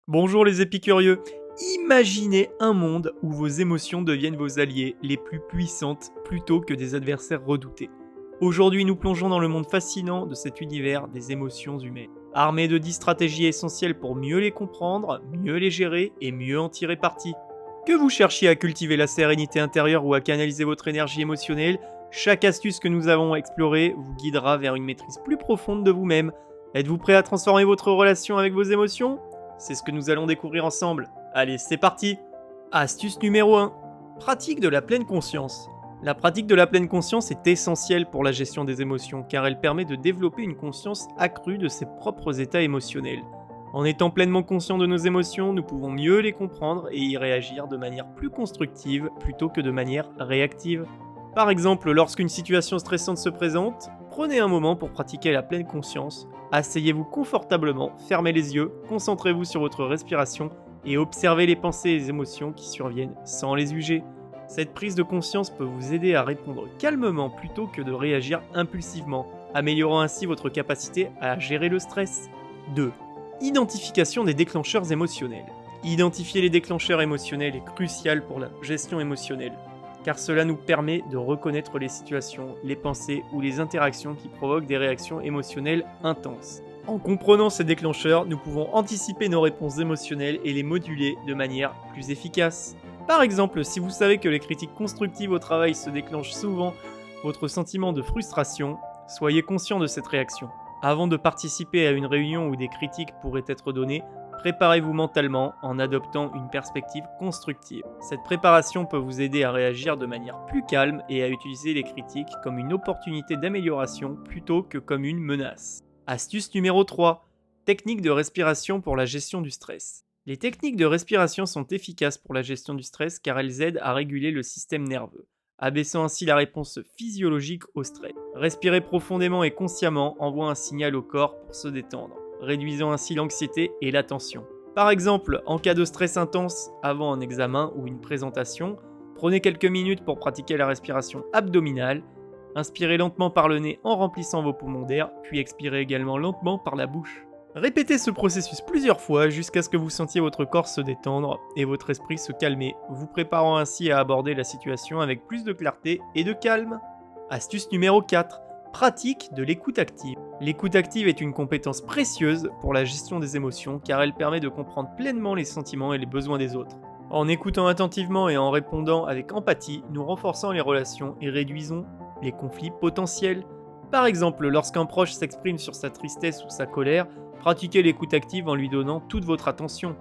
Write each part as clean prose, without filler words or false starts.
Bonjour les épicurieux. Imaginez un monde où vos émotions deviennent vos alliés les plus puissantes plutôt que des adversaires redoutés. Aujourd'hui, nous plongeons dans le monde fascinant de cet univers des émotions humaines. Armés de 10 stratégies essentielles pour mieux les comprendre, mieux les gérer et mieux en tirer parti. Que vous cherchiez à cultiver la sérénité intérieure ou à canaliser votre énergie émotionnelle, chaque astuce que nous avons explorée vous guidera vers une maîtrise plus profonde de vous-même. Êtes-vous prêt à transformer votre relation avec vos émotions? C'est ce que nous allons découvrir ensemble. Allez, c'est parti. Astuce numéro 1. Pratique de la pleine conscience. La pratique de la pleine conscience est essentielle pour la gestion des émotions car elle permet de développer une conscience accrue de ses propres états émotionnels. En étant pleinement conscient de nos émotions, nous pouvons mieux les comprendre et y réagir de manière plus constructive plutôt que de manière réactive. Par exemple, lorsqu'une situation stressante se présente, prenez un moment pour pratiquer la pleine conscience. Asseyez-vous confortablement, fermez les yeux, concentrez-vous sur votre respiration et observez les pensées et les émotions qui surviennent sans les juger. Cette prise de conscience peut vous aider à répondre calmement plutôt que de réagir impulsivement, améliorant ainsi votre capacité à gérer le stress. 2. Identification des déclencheurs émotionnels. Identifier les déclencheurs émotionnels est crucial pour la gestion émotionnelle, car cela nous permet de reconnaître les situations, les pensées ou les interactions qui provoquent des réactions émotionnelles intenses. En comprenant ces déclencheurs, nous pouvons anticiper nos réponses émotionnelles et les moduler de manière plus efficace. Par exemple, si vous savez que les critiques constructives au travail se déclenchent souvent votre sentiment de frustration, soyez conscient de cette réaction. Avant de participer à une réunion où des critiques pourraient être données, préparez-vous mentalement en adoptant une perspective constructive. Cette préparation peut vous aider à réagir de manière plus calme et à utiliser les critiques comme une opportunité d'amélioration plutôt que comme une menace. Astuce numéro 3. Technique de respiration pour la gestion du stress. Les techniques de respiration sont efficaces pour la gestion du stress car elles aident à réguler le système nerveux, abaissant ainsi la réponse physiologique au stress. Respirer profondément et consciemment envoie un signal au corps pour se détendre, réduisant ainsi l'anxiété et la tension. Par exemple, en cas de stress intense avant un examen ou une présentation, prenez quelques minutes pour pratiquer la respiration abdominale. Inspirez lentement par le nez en remplissant vos poumons d'air, puis expirez également lentement par la bouche. Répétez ce processus plusieurs fois jusqu'à ce que vous sentiez votre corps se détendre et votre esprit se calmer, vous préparant ainsi à aborder la situation avec plus de clarté et de calme. Astuce numéro 4. Pratique de l'écoute active. L'écoute active est une compétence précieuse pour la gestion des émotions car elle permet de comprendre pleinement les sentiments et les besoins des autres. En écoutant attentivement et en répondant avec empathie, nous renforçons les relations et réduisons les conflits potentiels. Par exemple, lorsqu'un proche s'exprime sur sa tristesse ou sa colère, pratiquez l'écoute active en lui donnant toute votre attention.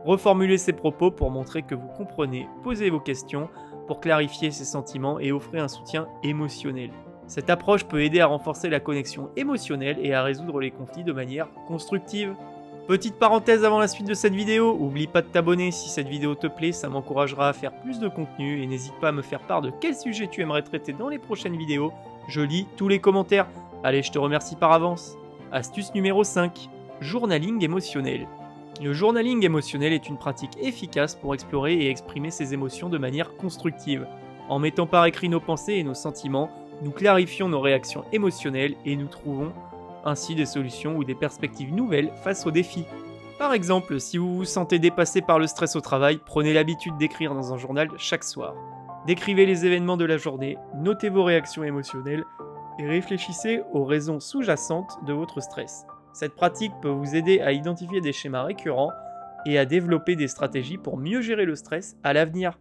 Reformulez ses propos pour montrer que vous comprenez, posez vos questions pour clarifier ses sentiments et offrez un soutien émotionnel. Cette approche peut aider à renforcer la connexion émotionnelle et à résoudre les conflits de manière constructive. Petite parenthèse avant la suite de cette vidéo, oublie pas de t'abonner si cette vidéo te plaît, ça m'encouragera à faire plus de contenu et n'hésite pas à me faire part de quel sujet tu aimerais traiter dans les prochaines vidéos, je lis tous les commentaires. Allez, je te remercie par avance. Astuce numéro 5. Journaling émotionnel. Le journaling émotionnel est une pratique efficace pour explorer et exprimer ses émotions de manière constructive. En mettant par écrit nos pensées et nos sentiments, nous clarifions nos réactions émotionnelles et nous trouvons ainsi des solutions ou des perspectives nouvelles face aux défis. Par exemple, si vous vous sentez dépassé par le stress au travail, prenez l'habitude d'écrire dans un journal chaque soir. Décrivez les événements de la journée, notez vos réactions émotionnelles et réfléchissez aux raisons sous-jacentes de votre stress. Cette pratique peut vous aider à identifier des schémas récurrents et à développer des stratégies pour mieux gérer le stress à l'avenir.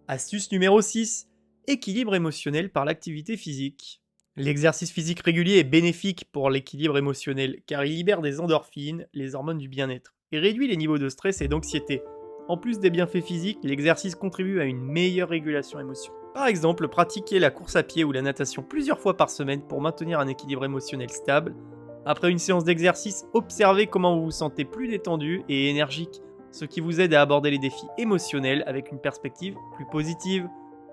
Astuce numéro 6. Équilibre émotionnel par l'activité physique. L'exercice physique régulier est bénéfique pour l'équilibre émotionnel car il libère des endorphines, les hormones du bien-être, et réduit les niveaux de stress et d'anxiété. En plus des bienfaits physiques, l'exercice contribue à une meilleure régulation émotionnelle. Par exemple, pratiquez la course à pied ou la natation plusieurs fois par semaine pour maintenir un équilibre émotionnel stable. Après une séance d'exercice, observez comment vous vous sentez plus détendu et énergique, ce qui vous aide à aborder les défis émotionnels avec une perspective plus positive.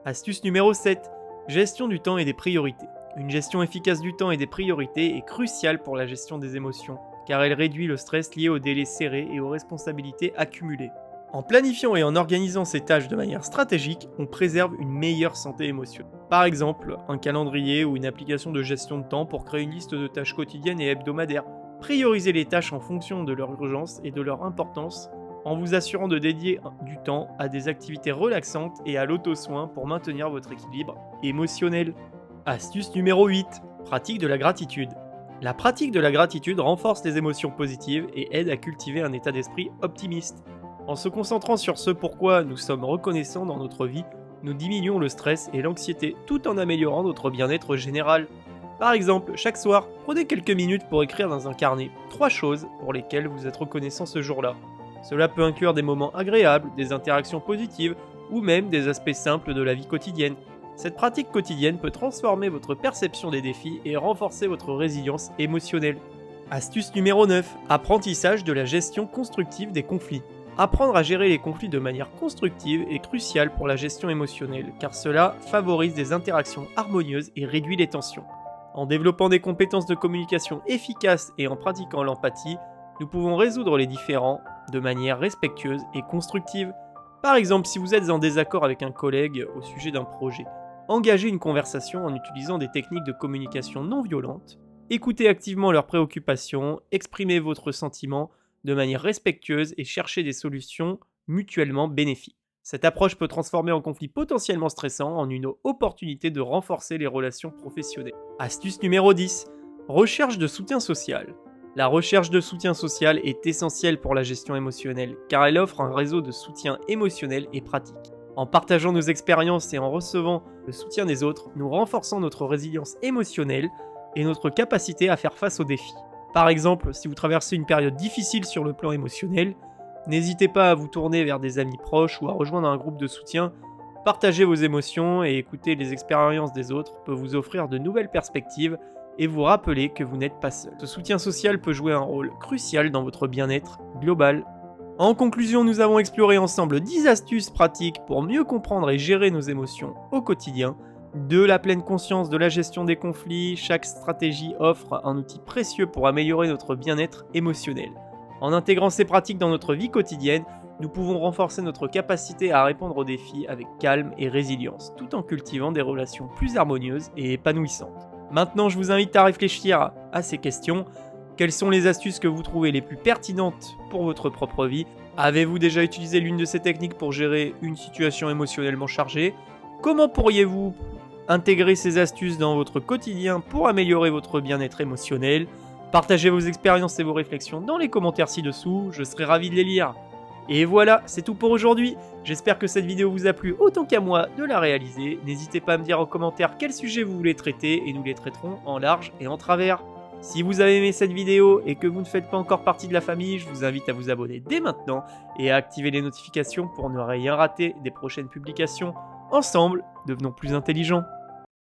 Astuce numéro 7. Gestion du temps et des priorités. Une gestion efficace du temps et des priorités est cruciale pour la gestion des émotions, car elle réduit le stress lié aux délais serrés et aux responsabilités accumulées. En planifiant et en organisant ces tâches de manière stratégique, on préserve une meilleure santé émotionnelle. Par exemple, un calendrier ou une application de gestion de temps pour créer une liste de tâches quotidiennes et hebdomadaires. Priorisez les tâches en fonction de leur urgence et de leur importance en vous assurant de dédier du temps à des activités relaxantes et à l'auto-soin pour maintenir votre équilibre émotionnel. Astuce numéro 8. Pratique de la gratitude. La pratique de la gratitude renforce les émotions positives et aide à cultiver un état d'esprit optimiste. En se concentrant sur ce pourquoi nous sommes reconnaissants dans notre vie, nous diminuons le stress et l'anxiété tout en améliorant notre bien-être général. Par exemple, chaque soir, prenez quelques minutes pour écrire dans un carnet 3 choses pour lesquelles vous êtes reconnaissant ce jour-là. Cela peut inclure des moments agréables, des interactions positives ou même des aspects simples de la vie quotidienne. Cette pratique quotidienne peut transformer votre perception des défis et renforcer votre résilience émotionnelle. Astuce numéro 9. Apprentissage de la gestion constructive des conflits. Apprendre à gérer les conflits de manière constructive est crucial pour la gestion émotionnelle, car cela favorise des interactions harmonieuses et réduit les tensions. En développant des compétences de communication efficaces et en pratiquant l'empathie, nous pouvons résoudre les différends de manière respectueuse et constructive. Par exemple, si vous êtes en désaccord avec un collègue au sujet d'un projet, engagez une conversation en utilisant des techniques de communication non violentes, écoutez activement leurs préoccupations, exprimez votre sentiment de manière respectueuse et cherchez des solutions mutuellement bénéfiques. Cette approche peut transformer un conflit potentiellement stressant en une opportunité de renforcer les relations professionnelles. Astuce numéro 10. Recherche de soutien social. La recherche de soutien social est essentielle pour la gestion émotionnelle, car elle offre un réseau de soutien émotionnel et pratique. En partageant nos expériences et en recevant le soutien des autres, nous renforçons notre résilience émotionnelle et notre capacité à faire face aux défis. Par exemple, si vous traversez une période difficile sur le plan émotionnel, n'hésitez pas à vous tourner vers des amis proches ou à rejoindre un groupe de soutien. Partager vos émotions et écouter les expériences des autres peut vous offrir de nouvelles perspectives et vous rappeler que vous n'êtes pas seul. Ce soutien social peut jouer un rôle crucial dans votre bien-être global. En conclusion, nous avons exploré ensemble 10 astuces pratiques pour mieux comprendre et gérer nos émotions au quotidien. De la pleine conscience de la gestion des conflits, chaque stratégie offre un outil précieux pour améliorer notre bien-être émotionnel. En intégrant ces pratiques dans notre vie quotidienne, nous pouvons renforcer notre capacité à répondre aux défis avec calme et résilience, tout en cultivant des relations plus harmonieuses et épanouissantes. Maintenant, je vous invite à réfléchir à ces questions. Quelles sont les astuces que vous trouvez les plus pertinentes pour votre propre vie? Avez-vous déjà utilisé l'une de ces techniques pour gérer une situation émotionnellement chargée? Comment pourriez-vous intégrer ces astuces dans votre quotidien pour améliorer votre bien-être émotionnel? Partagez vos expériences et vos réflexions dans les commentaires ci-dessous, je serai ravi de les lire. Et voilà, c'est tout pour aujourd'hui. J'espère que cette vidéo vous a plu autant qu'à moi de la réaliser. N'hésitez pas à me dire en commentaire quel sujet vous voulez traiter et nous les traiterons en large et en travers. Si vous avez aimé cette vidéo et que vous ne faites pas encore partie de la famille, je vous invite à vous abonner dès maintenant et à activer les notifications pour ne rien rater des prochaines publications. Ensemble, devenons plus intelligents.